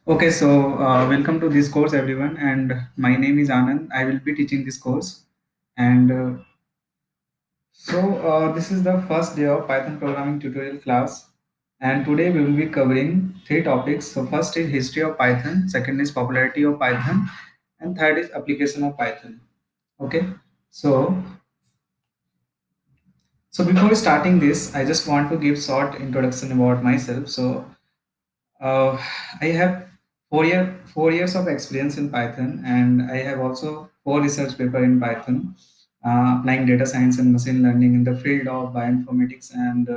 Okay, so welcome to this course, everyone. And my name is Anand. I will be teaching this course. And this is the first day of Python programming tutorial class. And today we will be covering three topics. So, first is history of Python, second is popularity of Python, and third is application of Python. Okay, so before starting this, I just want to give short introduction about myself. Uh, I have 4 years of experience in Python, and I have also four research paper in Python, applying data science and machine learning in the field of bioinformatics and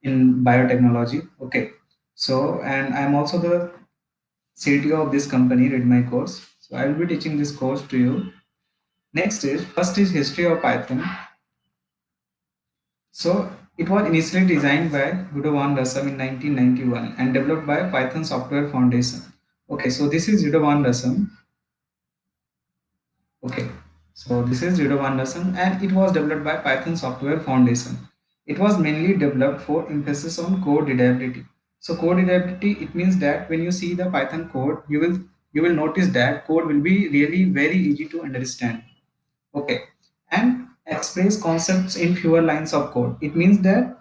in biotechnology. Okay, so and I'm also the CTO of this company. Read my course. So I will be teaching this course to you. Next is first is history of Python. So it was initially designed by Udo van Rossum in 1991 and developed by Python Software Foundation. Okay, so this is Udo van Rossum. Okay, so this is Udo van Rossum and it was developed by Python Software Foundation. It was mainly developed for emphasis on code readability. So code readability, it means that when you see the Python code, you will notice that code will be really very easy to understand. Okay, and express concepts in fewer lines of code. It means that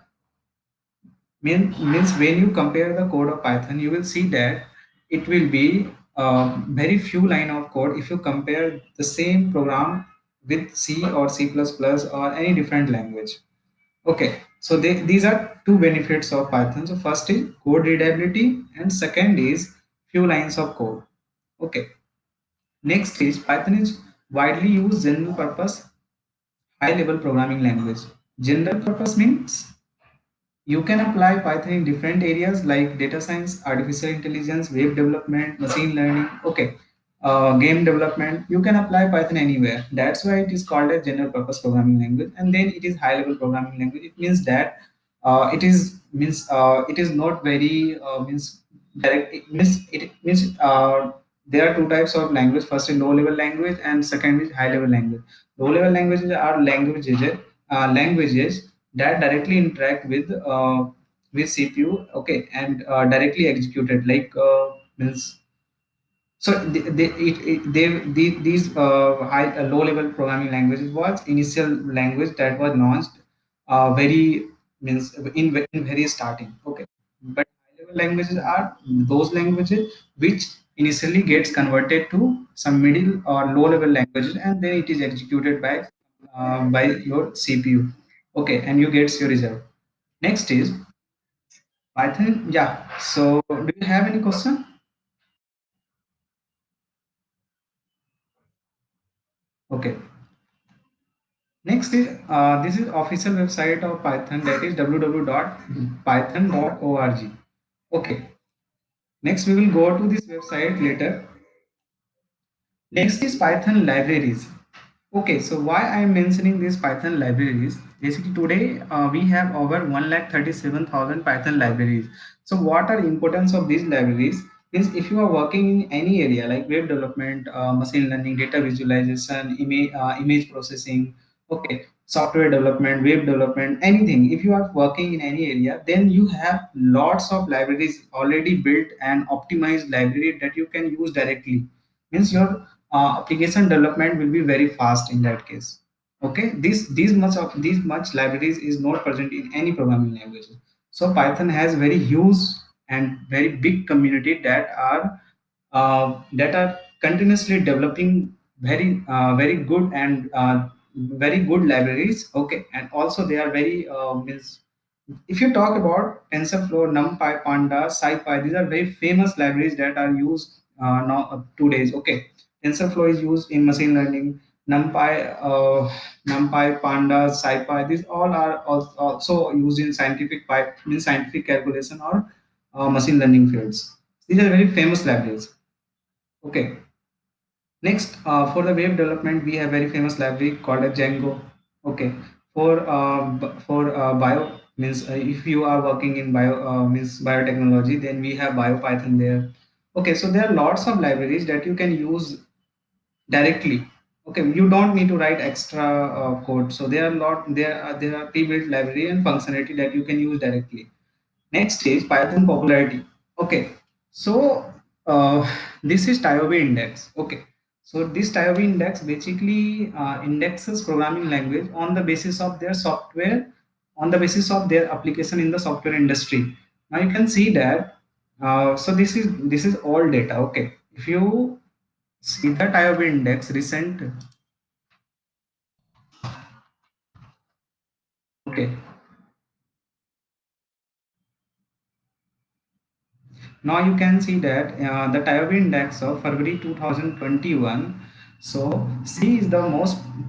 means when you compare the code of Python, you will see that it will be very few line of code if you compare the same program with C or C++ or any different language. Okay, so these are two benefits of Python. So first is code readability and second is few lines of code. Okay, next is Python is widely used general purpose high level programming language. General purpose means you can apply Python in different areas like data science, artificial intelligence, web development, machine learning, okay, game development. You can apply Python anywhere. That's why it is called a general purpose programming language. And then it is high level programming language. It means that it is not very means direct. It means there are two types of language. First is low level language and second is high level language. Low level languages are languages that directly interact with CPU, okay, and directly executed like means so these high low level programming languages was initial language that was launched very means in very starting, okay, but high level languages are those languages which initially gets converted to some middle or low level languages and then it is executed by your CPU, okay, and you get your result. Next is Python. Yeah. So, do you have any question? Okay. Next is this is official website of Python, that is www.python.org. Okay. Next we will go to this website later. Next is Python libraries. Okay, so why I am mentioning these Python libraries? Basically, today we have over 1,37,000 Python libraries. So, what are importance of these libraries? Means if you are working in any area like web development, machine learning, data visualization, image processing, okay, software development, web development, anything. If you are working in any area, then you have lots of libraries already built and optimized library that you can use directly. Means your application development will be very fast in that case. Okay, these much libraries is not present in any programming language. So Python has very huge and very big community that are continuously developing very good and very good libraries, okay, and also they are very means if you talk about TensorFlow, NumPy, Panda, SciPy, these are very famous libraries that are used now today's. Okay, TensorFlow is used in machine learning. NumPy, Panda, SciPy, these all are also used in scientific calculation or machine learning fields. These are very famous libraries. Okay. Next, for the web development, we have very famous library called a Django. Okay, for bio means if you are working in means biotechnology, then we have BioPython there. Okay, so there are lots of libraries that you can use directly. Okay, you don't need to write extra code. So there are pre-built library and functionality that you can use directly. Next is Python popularity. Okay, So this is TIOB index. Okay. So this TIOB index basically indexes programming language on the basis of their software, on the basis of their application in the software industry. Now you can see that. So this is all data. Okay. If you see the TIOB index recent. Okay. Now you can see that the TIOB index of February 2021. So C is the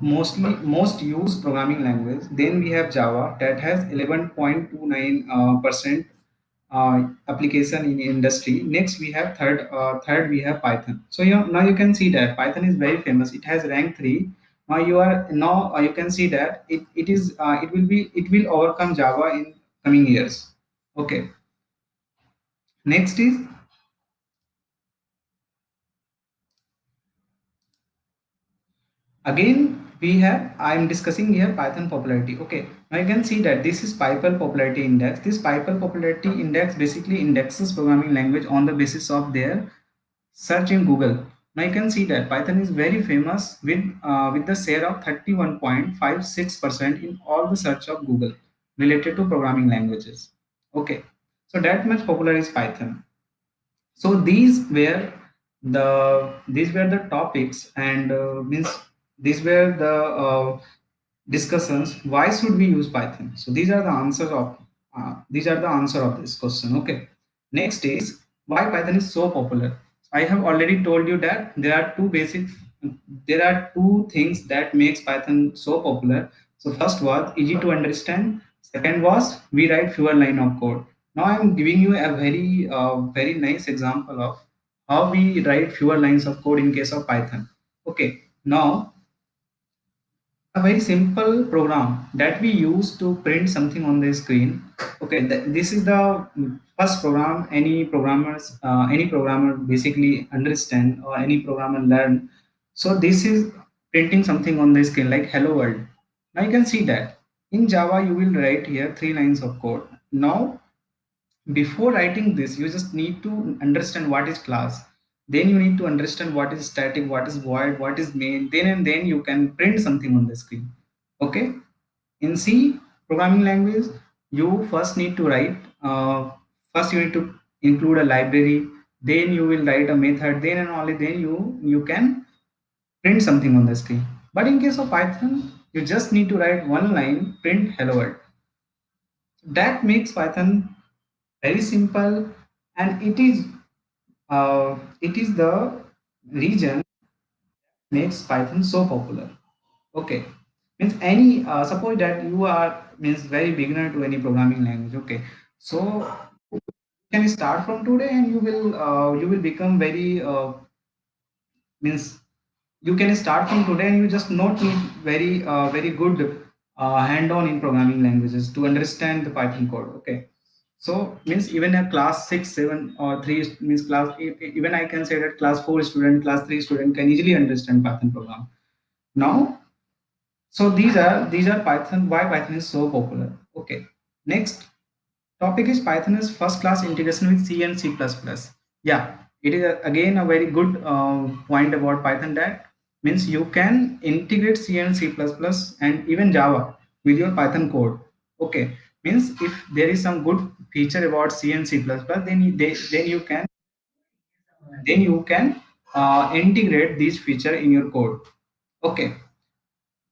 most used programming language. Then we have Java that has 11.29 percent application in industry. Next we have third we have Python. So now you can see that Python is very famous. It has rank 3. Now you can see that it will overcome Java in coming years. Okay. Next is again we have I am discussing here Python popularity. Okay, now you can see that this is PyPal popularity index. This PyPal popularity index basically indexes programming language on the basis of their search in Google. Now you can see that Python is very famous with the share of 31.56% in all the search of Google related to programming languages. Okay, so that much popular is Python. So these were the topics, and means these were the discussions. Why should we use Python? So these are the answer of this question. Okay. Next is why Python is so popular. I have already told you that there are two things that makes Python so popular. So first was easy to understand. Second was we write fewer line of code. Now I'm giving you a very nice example of how we write fewer lines of code in case of Python. Okay. Now a very simple program that we use to print something on the screen. Okay, this is the first program any programmer basically understand, or any programmer learn. So this is printing something on the screen like hello world. Now you can see that in Java you will write here 3 lines of code. Now before writing this you just need to understand what is class, then you need to understand what is static, what is void, what is main, then and then you can print something on the screen. Okay, in C programming language you first need to write first you need to include a library, then you will write a method, then and only then you can print something on the screen. But in case of Python you just need to write one line, print hello world. That makes Python very simple, and it is the region makes Python so popular. Okay, means any suppose that you are means very beginner to any programming language. Okay, so you can start from today and you will become very means you can start from today and you just not need very good hand-on in programming languages to understand the Python code. Okay, so means even a class 6 7 or 3 means even I can say that class 4 student, class 3 student can easily understand Python program. Now so these are Python, why Python is so popular. Okay, next topic is Python is first class integration with C and C++. Yeah, it is again a very good point about Python, that means you can integrate C and C++ and even Java with your Python code. Okay, means if there is some good feature about C and C++, then you can integrate this feature in your code. Okay,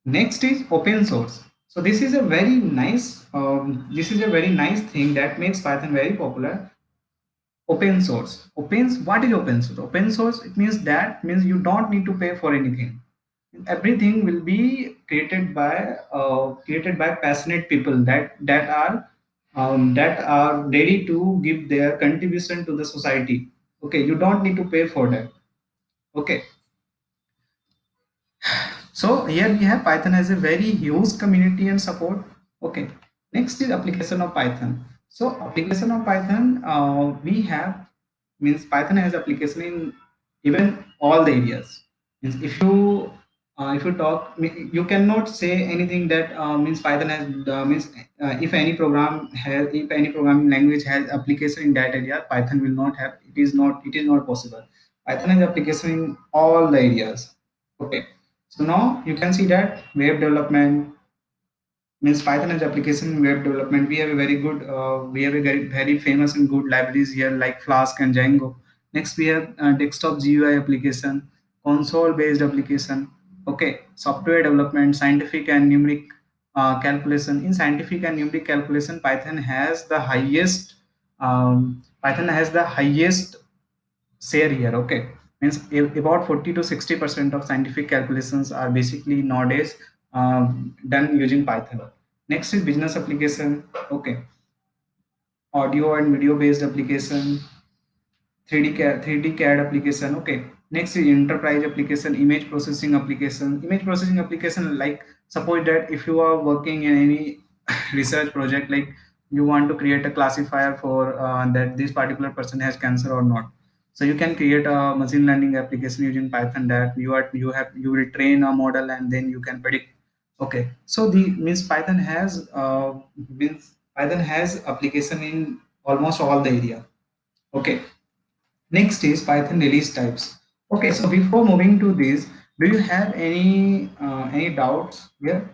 next is open source. So this is a very nice thing that makes Python very popular. Open source. What is open source? Open source, it means you don't need to pay for anything. Everything will be created by passionate people that are ready to give their contribution to the society. Okay, you don't need to pay for that. Okay, so here we have Python has a very huge community and support. Okay. Next is application of Python. So application of Python, we have means Python has application in even all the areas. Means if you if you talk, you cannot say anything that means Python has means if any program has, if any programming language has application in that area, Python will not have. It is not possible. Python has application in all the areas. Okay, so now you can see that web development, means Python as application in web development. We have a very good, we have a very famous and good libraries here like Flask and Django. Next, we have desktop GUI application, console based application. Okay, software development, scientific and numeric calculation. In scientific and numeric calculation, Python has the highest share here. Okay, means about 40 to 60% of scientific calculations are basically nowadays done using Python. Next is business application. Okay, audio and video based application, 3D CAD application. Okay, next is enterprise application, image processing application. Image processing application, like suppose that if you are working in any research project, like you want to create a classifier for that this particular person has cancer or not, so you can create a machine learning application using Python, that you will train a model and then you can predict. Okay, so the means Python has application in almost all the area. Okay, next is Python release types. Okay, so before moving to this, do you have any doubts here?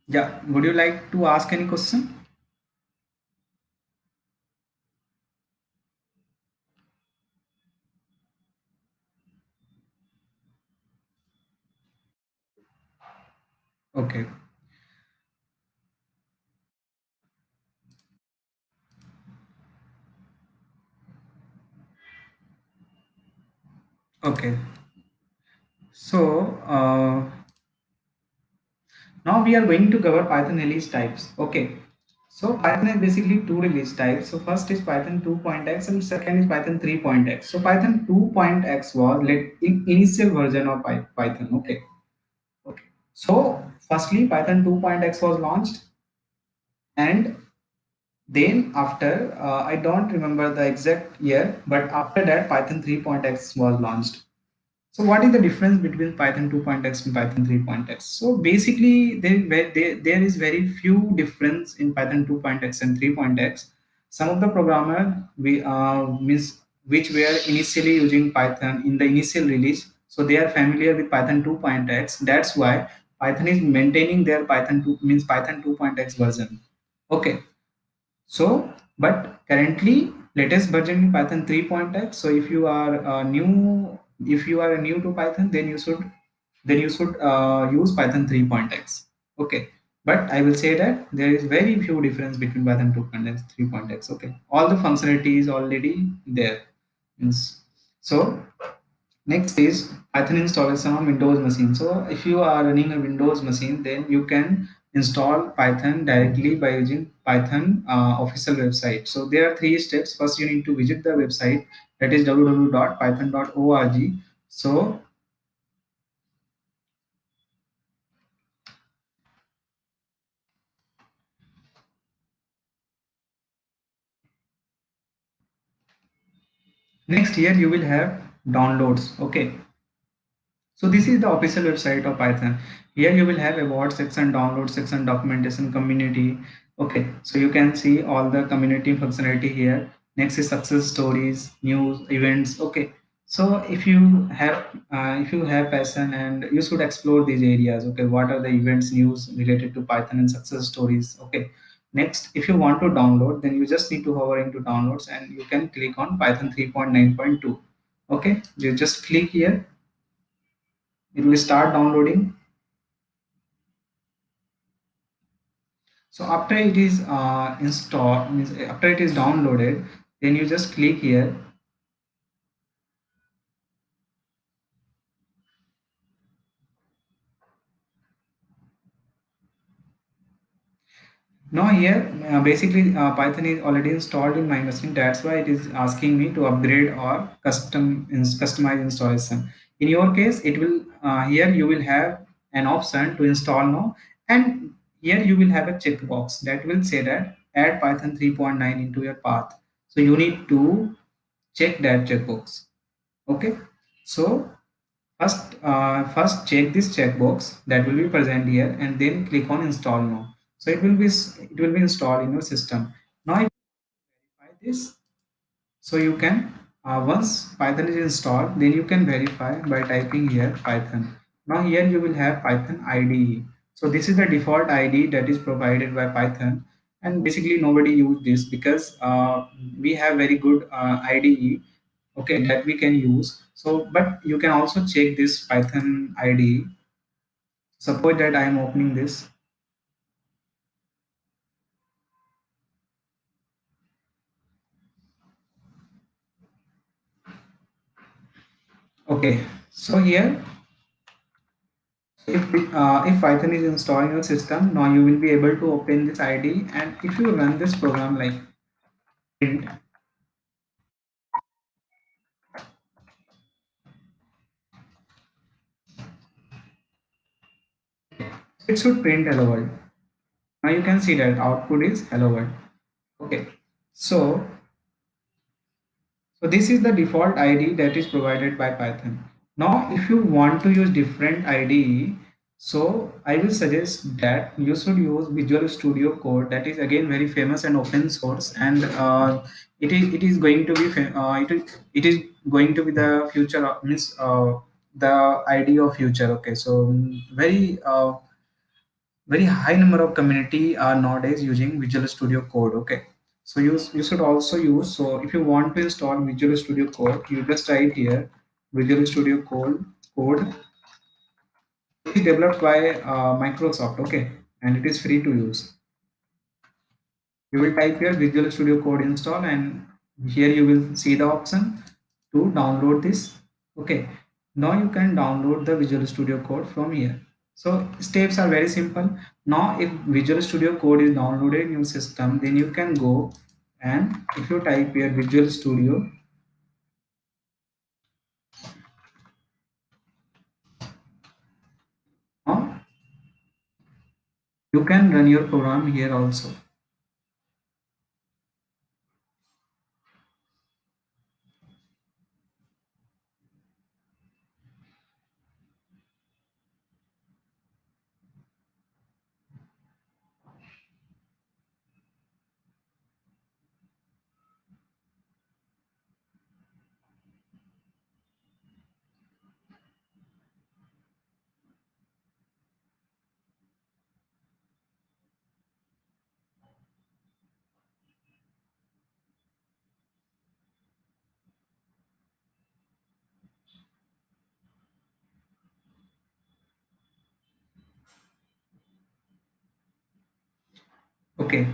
Yeah, would you like to ask any question? Okay, okay. So now we are going to cover Python release types. Okay. So Python has basically two release types. So first is Python 2.x and second is Python 3.x. So Python 2.x was initial version of Python. Okay. Okay. So firstly, Python 2.x was launched, and then after, I don't remember the exact year, but after that Python 3.x was launched. So what is the difference between Python 2.x and Python 3.x? So basically, there is very few difference in Python 2.x and 3.x. Some of the programmer means which were initially using Python in the initial release, so they are familiar with Python 2.x. That's why Python is maintaining their Python 2 means Python 2.x version. Okay, so, but currently latest version in Python 3.x. So if you are new to Python, then you should use Python 3.x. Okay, but I will say that there is very few difference between Python 2.x 3.x. Okay, all the functionality is already there. Means- So next is Python installation on Windows machine. So if you are running a Windows machine, then you can install Python directly by using Python official website. So there are three steps. First, you need to visit the website, that is www.python.org. So next here you will have downloads. Okay, so this is the official website of Python. Here you will have about section, download section, documentation, community. Okay, so you can see all the community functionality here. Next is success stories, news, events. Okay, so if you have passion, and you should explore these areas. Okay, what are the events, news related to Python and success stories? Okay, next, if you want to download, then you just need to hover into downloads and you can click on Python 3.9.2. Okay, you just click here, it will start downloading. So after it is installed, means after it is downloaded, then you just click here. Now here basically Python is already installed in my machine, that's why it is asking me to upgrade or customize installation. In your case, it will here you will have an option to install now And here you will have a checkbox that will say that add Python 3.9 into your path. So you need to check that checkbox. Okay. So first check this checkbox that will be present here, and then click on install now. So it will be installed in your system. Now if you verify this, so you can once Python is installed, then you can verify by typing here Python. Now here you will have Python IDE. So this is the default ID that is provided by Python, and basically nobody use this because we have very good IDE, okay, that we can use. So but you can also check this Python IDE. Suppose that I am opening this. Okay, so here if Python is installed in your system, now you will be able to open this ID, and if you run this program like print, it should print hello world. Now you can see that output is hello world. Okay, so so this is the default ID that is provided by Python. Now, if you want to use different IDE, so I will suggest that you should use Visual Studio Code. That is again very famous and open source, and it is going to be it is going to be the future of, means the idea of future. Okay, so very high number of community are nowadays using Visual Studio Code. Okay, so you should also use. So if you want to install Visual Studio Code, you just write here Visual Studio Code. It is developed by Microsoft. Okay, and it is free to use. You will type here Visual Studio Code install, and here you will see the option to download this. Okay, now you can download the Visual Studio Code from here. So steps are very simple. Now if Visual Studio Code is downloaded in your system, then you can go, and if you type here Visual Studio, now you can run your program here also. Okay,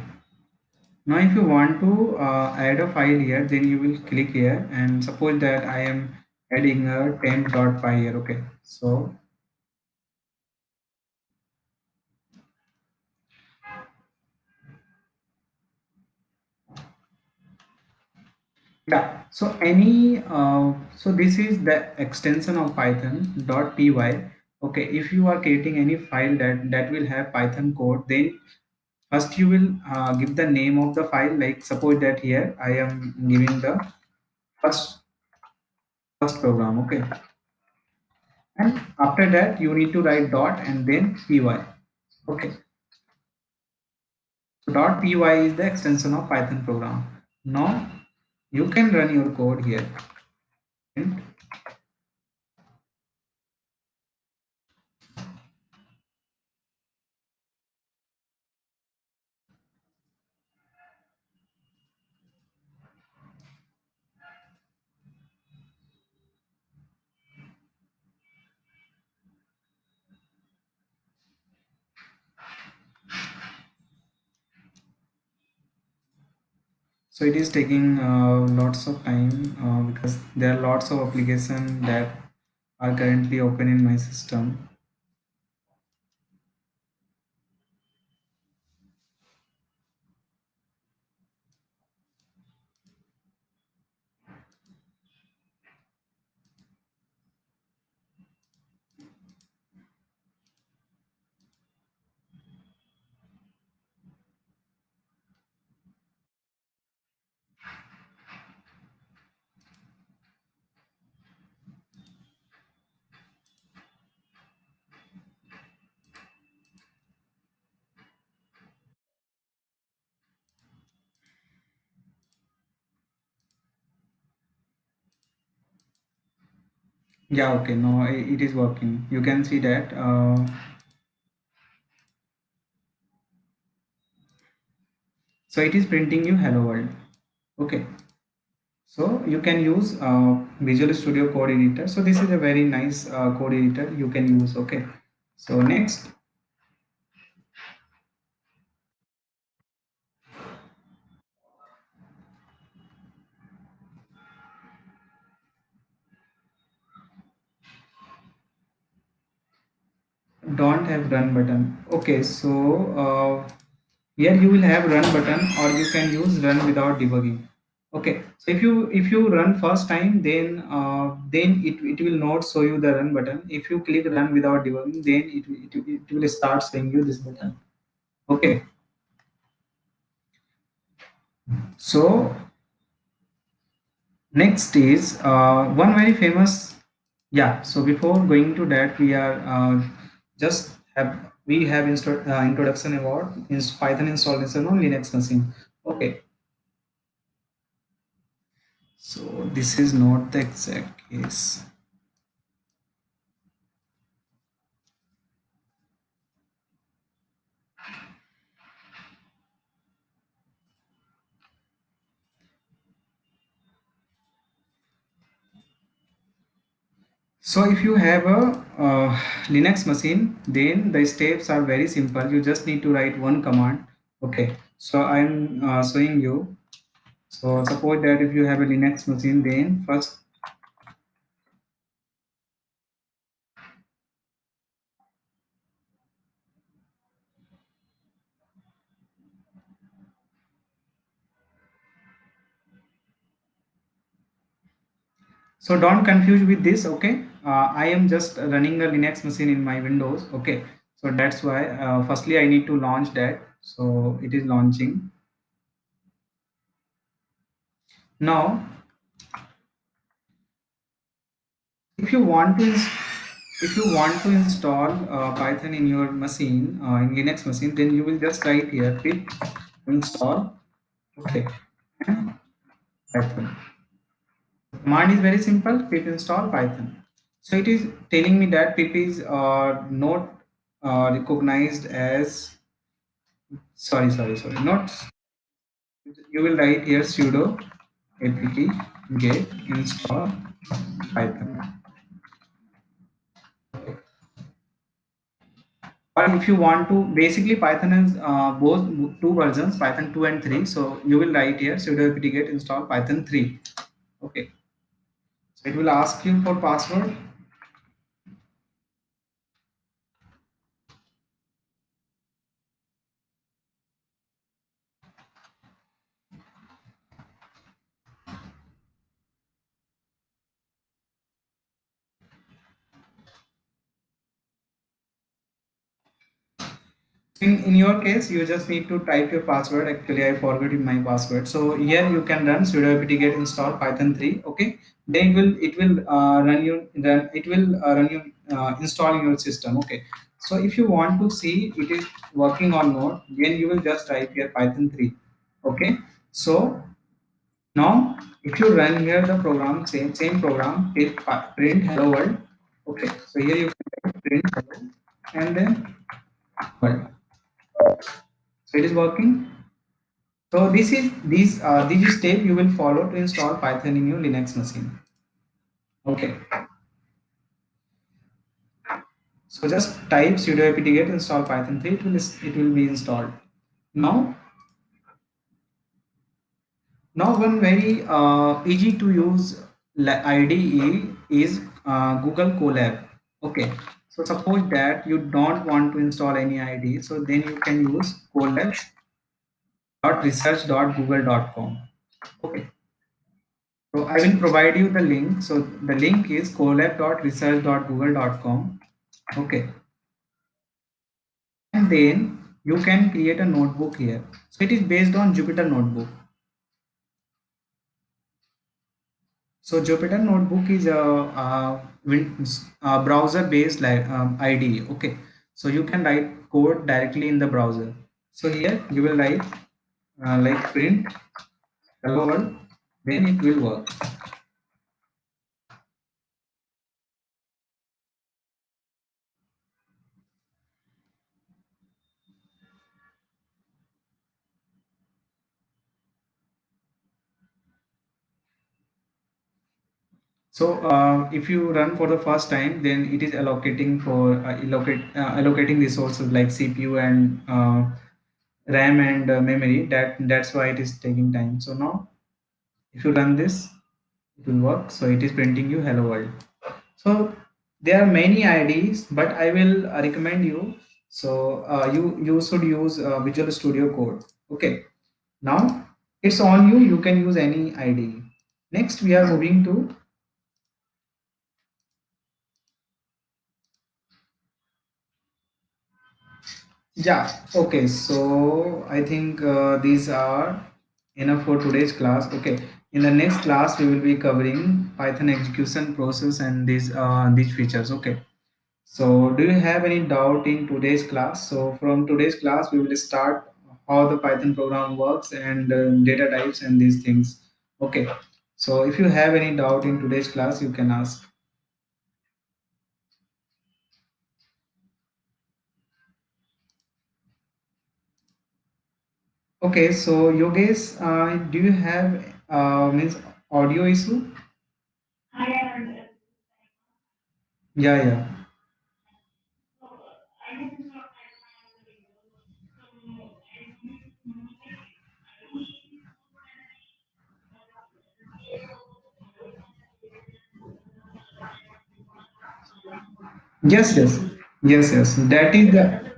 now if you want to add a file here, then you will click here, and suppose that I am adding a temp.py here. Okay, so yeah, so so this is the extension of python.py. Okay, if you are creating any file that will have Python code, then first you will give the name of the file. Like suppose that here I am giving the first first program. Okay, and after that you need to write dot and then py. Okay, so dot py is the extension of Python program. Now you can run your code here. And so it is taking lots of time because there are lots of applications that are currently open in my system. Yeah, okay, no, it is working. You can see that. So it is printing you hello world. Okay, so you can use Visual Studio Code Editor. So this is a very nice code editor you can use. Okay, so next, don't have run button. Okay, so here you will have run button, or you can use run without debugging. Okay, so if you run first time, then it will not show you the run button. If you click run without debugging, then it will start showing you this button. Okay, so next is one very famous. Yeah, so before going to that, we are just have we have introduction about Python installation on Linux machine. Okay, so this is not the exact case. So if you have a Linux machine, then the steps are very simple. You just need to write one command. Okay, so I'm showing you. So suppose that if you have a Linux machine, then first. So don't confuse with this. Okay, I am just running a Linux machine in my Windows. Okay, so that's why firstly I need to launch that. So it is launching now. If you want to if you want to install Python in your machine, in Linux machine, then you will just write here pip install. Okay, and Python. Command is very simple. Pip install Python. So it is telling me that pip is not recognized as, sorry, not. You will write here sudo apt get install Python. Or if you want to, basically Python has both two versions, Python 2 and 3. So you will write here sudo apt get install Python 3. Okay, so it will ask you for password. In your case, you just need to type your password. Actually, I forgot my password. So here you can run sudo apt get install Python 3. Okay, then it will run you install in your system. Okay, so if you want to see it is working or not, then you will just type here Python 3. Okay, so now if you run here the program, same program, print hello world. Okay, so here you can print hello and then world. So it is working. So this is these step you will follow to install Python in your Linux machine. Okay. So just type sudo apt get install Python 3. It will be installed. Now one very easy to use IDE is Google Colab. Okay. So suppose that you don't want to install any IDE, so then you can use colab.research.google.com. Okay. So I will provide you the link. So the link is colab.research.google.com. Okay. And then you can create a notebook here. So it is based on Jupyter Notebook. So Jupyter Notebook is a browser-based IDE. Okay. So you can write code directly in the browser. So here you will write like print hello world, then it will work. So if you run for the first time, then it is allocating for allocating resources like CPU and RAM and memory. That's why it is taking time. So now, if you run this, it will work. So it is printing you hello world. So there are many IDs, but I will recommend you. So you should use Visual Studio Code. Okay. Now it's on you. You can use any IDE. Next, we are moving to. Yeah, okay. So I think these are enough for today's class. Okay. In the next class, we will be covering Python execution process and these features. Okay. So do you have any doubt in today's class? So from today's class, we will start how the Python program works and data types and these things. Okay. So if you have any doubt in today's class, you can ask. Okay. So Yogesh, do you have means audio issue? Yeah, yeah. Yes, yes, yes, yes. That is the.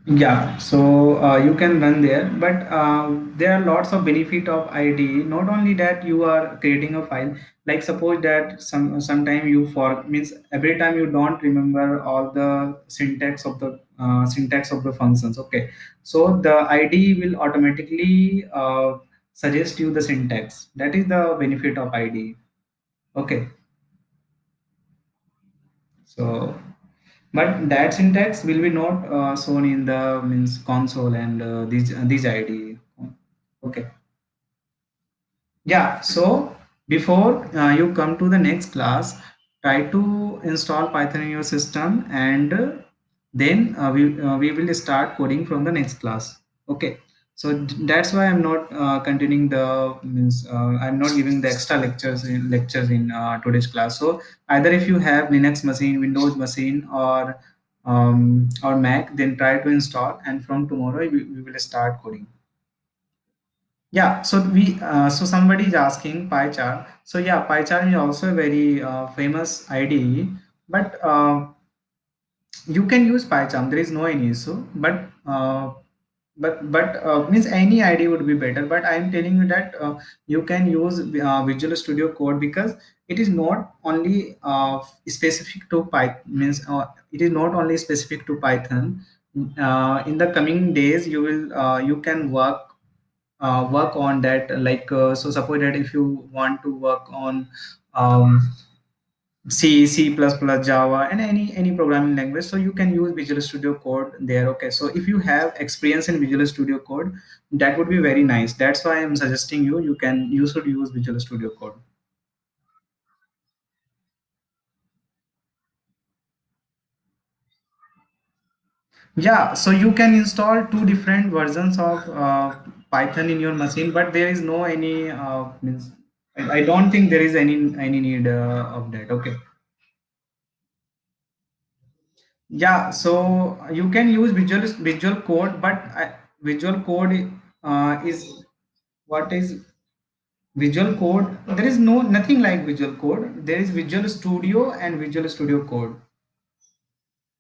Yeah, so you can run there, but there are lots of benefit of IDE. Not only that, you are creating a file. Like suppose that sometime you for means every time you don't remember all the syntax of the functions. Okay, so the IDE will automatically suggest you the syntax. That is the benefit of IDE. Okay, so. But that syntax will be not shown in the means console and these ID. Okay. Yeah. So before you come to the next class, try to install Python in your system, and then we will start coding from the next class. Okay. So that's why I'm not continuing the means I'm not giving the extra lectures in today's class. So either if you have Linux machine, Windows machine, or Mac, then try to install, and from tomorrow we will start coding. Yeah, so somebody is asking PyCharm. So yeah, PyCharm is also a very famous IDE, but you can use PyCharm. There is no any issue, but means any ID would be better. But I am telling you that you can use Visual Studio Code because it is not only specific to Python. Means it is not only specific to Python. In the coming days, you can work on that, like so suppose that if you want to work on um, C++, Java, and any programming language, so you can use Visual Studio Code there. Okay, so if you have experience in Visual Studio Code, that would be very nice. That's why I'm suggesting you should use Visual Studio Code. Yeah, so you can install two different versions of Python in your machine, but there is no any means I don't think there is any need of that. Okay. Yeah, so you can use Visual Code, but Visual Code is what is Visual Code. There is nothing like Visual Code. There is Visual Studio and Visual Studio Code.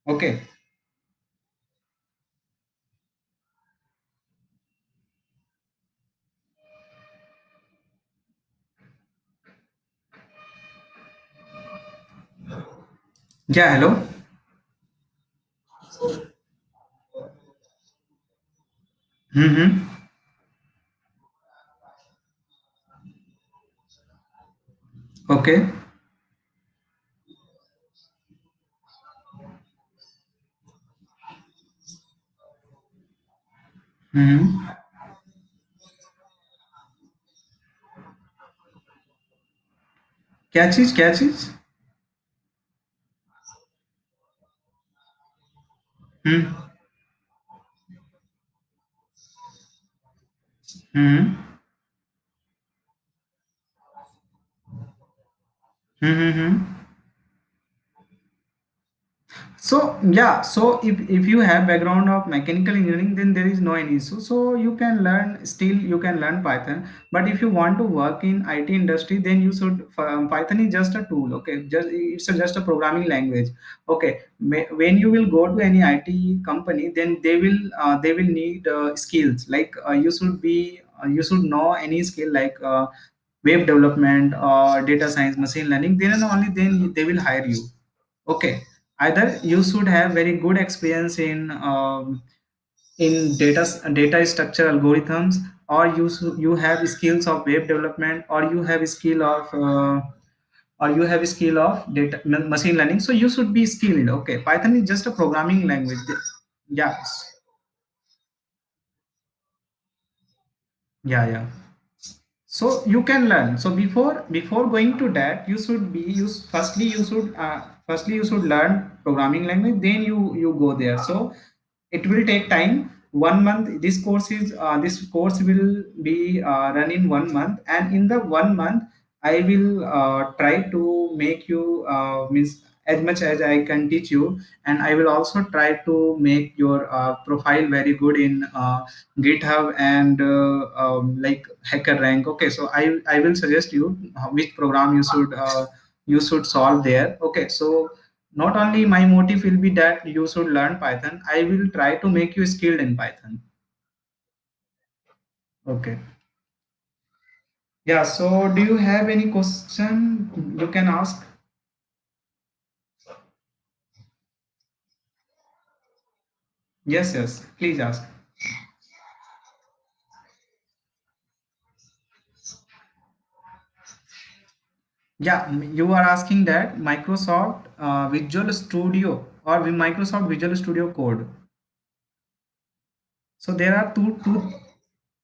Okay. Yeah. Hello. Mm-hmm. Okay. Mm-hmm. क्या चीज क्या चीज? Hmm. Hmm. Hmm. So yeah, so if you have background of mechanical engineering, then there is no any issue. So you can learn, still you can learn Python. But if you want to work in IT industry, then you should Python is just a tool. Okay, just a programming language. Okay, when you will go to any IT company, then they will need skills like you should know any skill like web development or data science, machine learning. Then only then they will hire you. Okay, either you should have very good experience in data structure algorithms, or you have skills of web development, or you have skill of machine learning. So you should be skilled. Okay, Python is just a programming language. Yeah, yeah, yeah. So you can learn. So before going to that, you should be you firstly you should learn programming language, then you go there. So it will take time. 1 month, this course will be run in 1 month, and in the 1 month I will try to make you means as much as I can teach you, and I will also try to make your profile very good in GitHub and like hacker rank. Okay, so I will suggest you which program you should solve there. Okay, so not only my motive will be that you should learn Python, I will try to make you skilled in Python. Okay. Yeah, so do you have any question you can ask? Yes, yes, please ask. Yeah, you are asking that Microsoft Visual Studio or Microsoft Visual Studio Code. So there are two.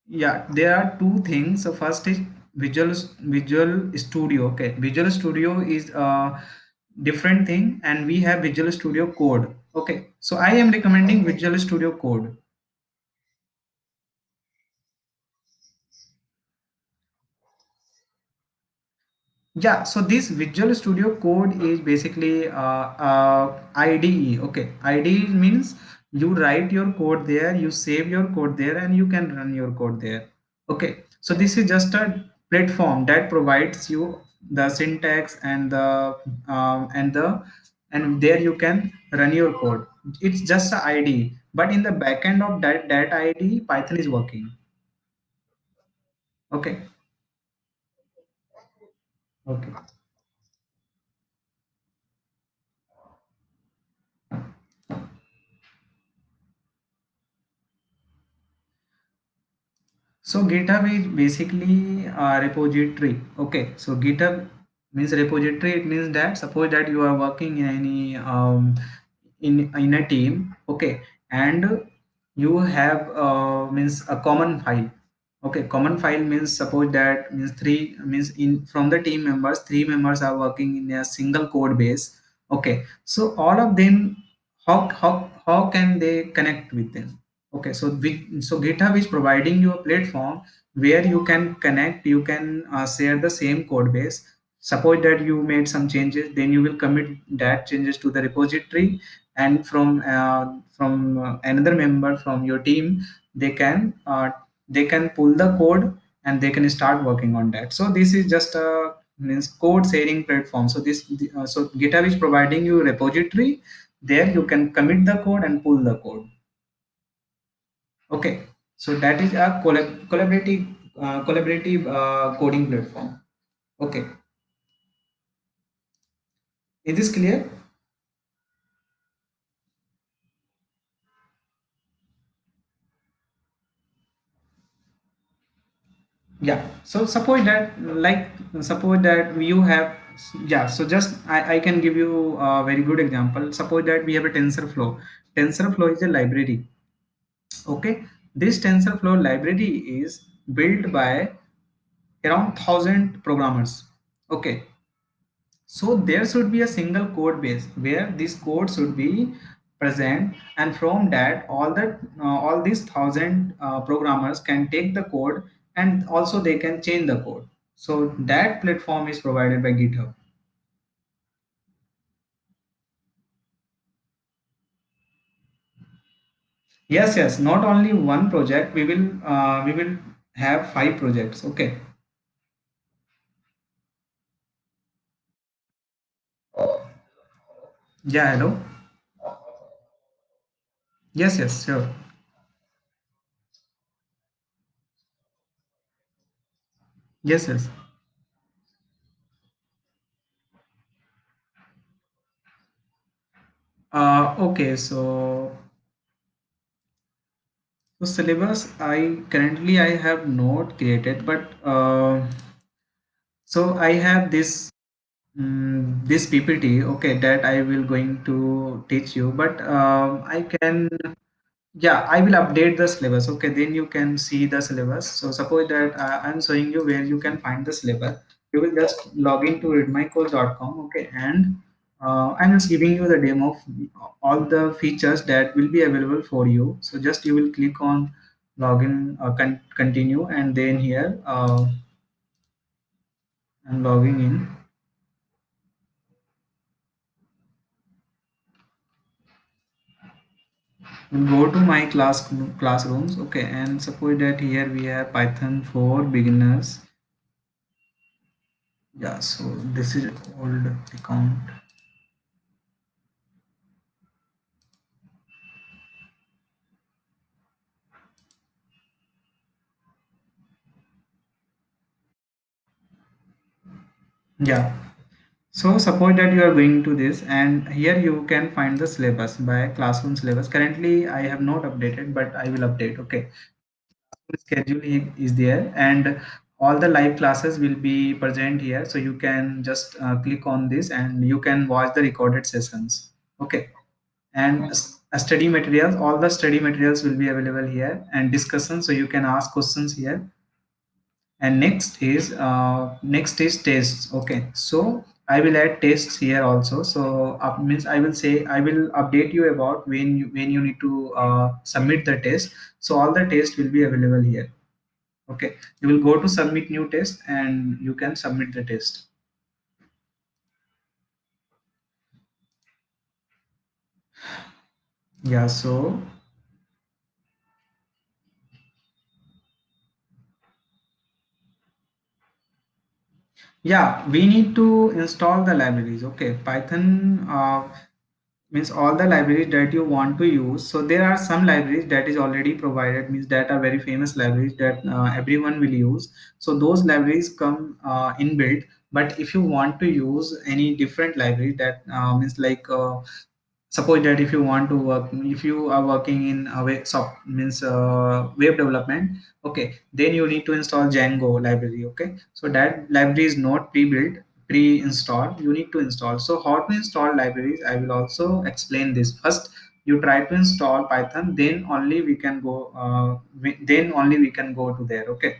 Yeah, there are two things. So first is Visual Studio. Okay, Visual Studio is a different thing, and we have Visual Studio Code. Okay, so I am recommending Visual Studio Code. Yeah, so this Visual Studio Code is basically IDE. Okay, IDE means you write your code there, you save your code there, and you can run your code there. Okay, so this is just a platform that provides you the syntax and there you can run your code. It's just a IDE, but in the backend of that IDE, Python is working. Okay, okay. So GitHub is basically a repository. Okay, so GitHub means repository. It means that suppose that you are working in any in a team. Okay, and you have means a common file. Okay, common file means suppose that means three means in from the team members, three members are working in a single code base. Okay, so all of them, how can they connect with them? Okay, so so GitHub is providing you a platform where you can connect, you can share the same code base. Suppose that you made some changes, then you will commit that changes to the repository, and from another member from your team, they can pull the code and they can start working on that. So this is just a means code sharing platform. So so GitHub is providing you repository. There you can commit the code and pull the code. Okay, so that is a collaborative coding platform. Okay, is this clear? Yeah. So suppose that you have, yeah. So just I can give you a very good example. Suppose that we have a TensorFlow. TensorFlow is a library. Okay, this TensorFlow library is built by around 1,000 programmers. Okay, so there should be a single code base where this code should be present, and from that all these 1,000 programmers can take the code and also they can change the code. So that platform is provided by GitHub. Yes, yes, not only one project. We will have 5 projects. Okay. Yeah. Hello. Yes. Yes. Sure. Yes. Yes. Okay. So syllabus I have not created, but so I have this PPT. Okay, that I will going to teach you, but I can. Yeah, I will update the syllabus. Okay, then you can see the syllabus. So suppose that I'm showing you where you can find the syllabus. You will just log into readmycourse.com. Okay, and I'm just giving you the demo of all the features that will be available for you. So just you will click on login, continue, and then here I'm logging in. We'll go to my classrooms. Okay, and suppose that here we have Python for beginners. Yeah, so this is old account. Yeah, so suppose that you are going to this, and here you can find the syllabus by classroom syllabus. Currently I have not updated, but I will update. Okay, schedule is there, and all the live classes will be present here, so you can just click on this and you can watch the recorded sessions. Okay, and study materials, all the study materials will be available here, and discussion, so you can ask questions here. And next is tests. Okay, so I will add tests here also. So means I will say I will update you about when you need to submit the test. So all the tests will be available here. Okay, you will go to submit new test and you can submit the test. Yeah, so yeah, we need to install the libraries. Okay, Python means all the libraries that you want to use. So there are some libraries that is already provided, means that are very famous libraries that everyone will use. So those libraries come inbuilt. But if you want to use any different library, that means like suppose that if you want to work, if you are working in a means web development. Okay, then you need to install Django library. Okay, so that library is not pre-built, pre-installed, you need to install. So how to install libraries, I will also explain this. First you try to install Python, then only we can go then only we can go to there. Okay,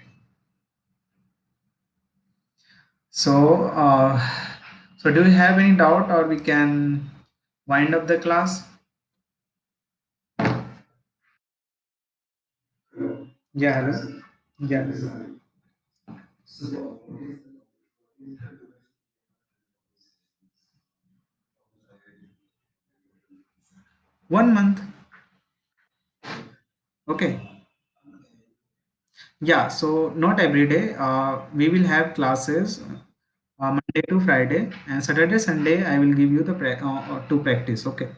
so so do you have any doubt, or we can wind up the class? Yeah, hello. Yeah. 1 month. Okay. Yeah, so not every day. We will have classes Monday to Friday, and Saturday, Sunday. I will give you the to practice. Okay.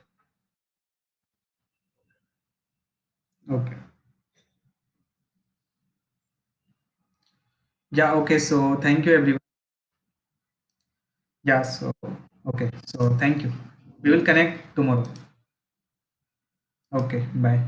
Okay. Yeah. Okay. So thank you, everyone. Yeah. So okay. So thank you. We will connect tomorrow. Okay. Bye.